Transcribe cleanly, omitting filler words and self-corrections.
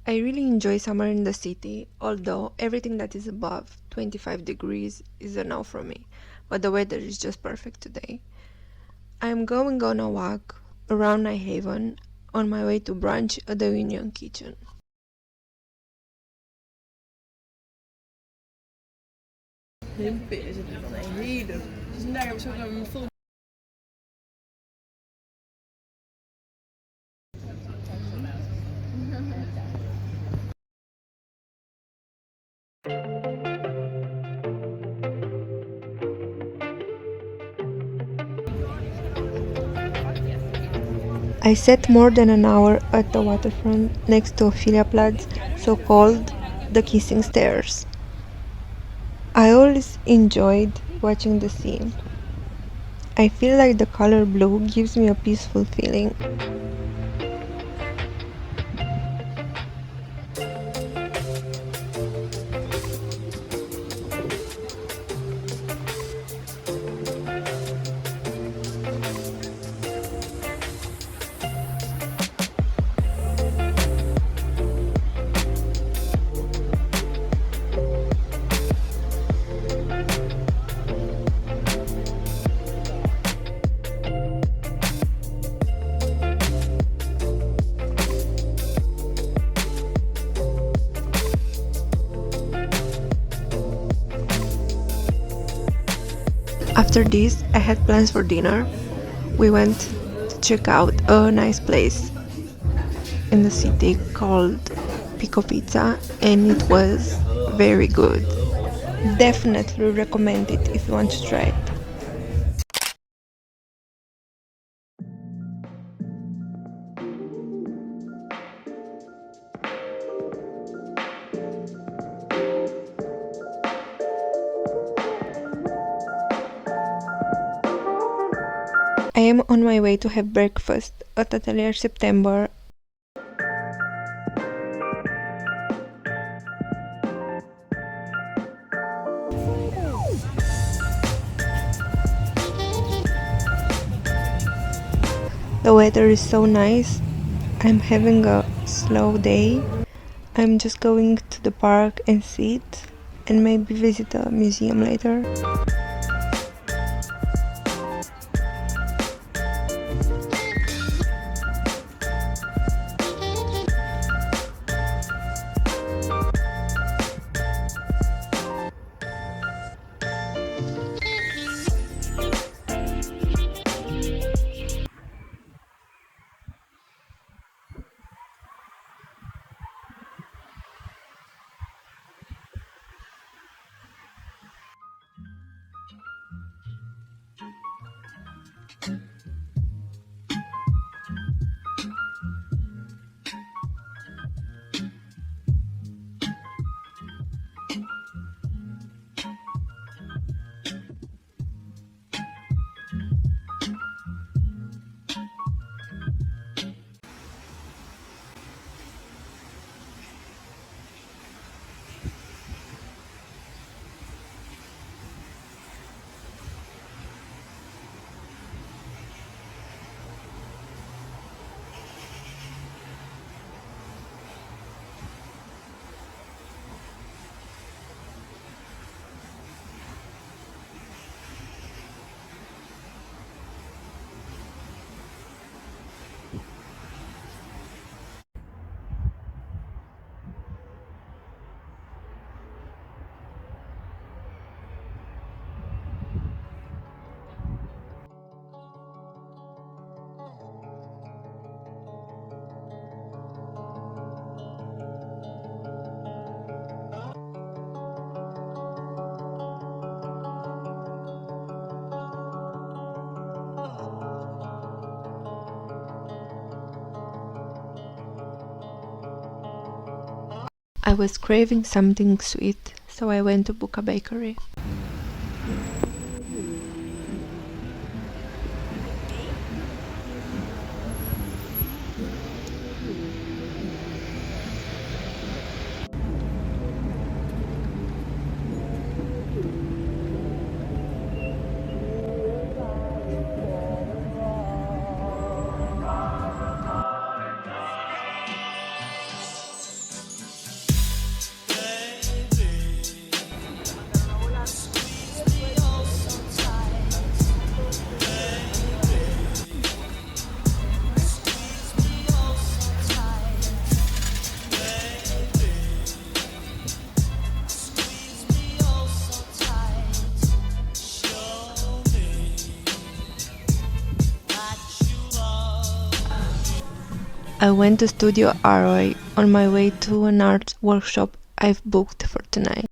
I really enjoy summer in the city, although everything that is above 25 degrees is a no for me, but the weather is just perfect today. I am going on a walk around Nijhaven on my way to brunch at the Union Kitchen. Himpen is het van een hele. Dus daar hebben ze ook een vol. I sat more than an hour at the waterfront next to Opheliaplatz, so called the Kissing Stairs. I always enjoyed watching the sea. I feel like the color blue gives me a peaceful feeling. After this, I had plans for dinner. We went to check out a nice place in the city called Pico Pizza, and it was very good. Definitely recommend it if you want to try it. I am on my way to have breakfast at Atelier September. The weather is so nice. I'm having a slow day. I'm just going to the park and sit and maybe visit a museum later. I was craving something sweet, so I went to Buka Bakery. I went to Studio Aroy on my way to an art workshop I've booked for tonight.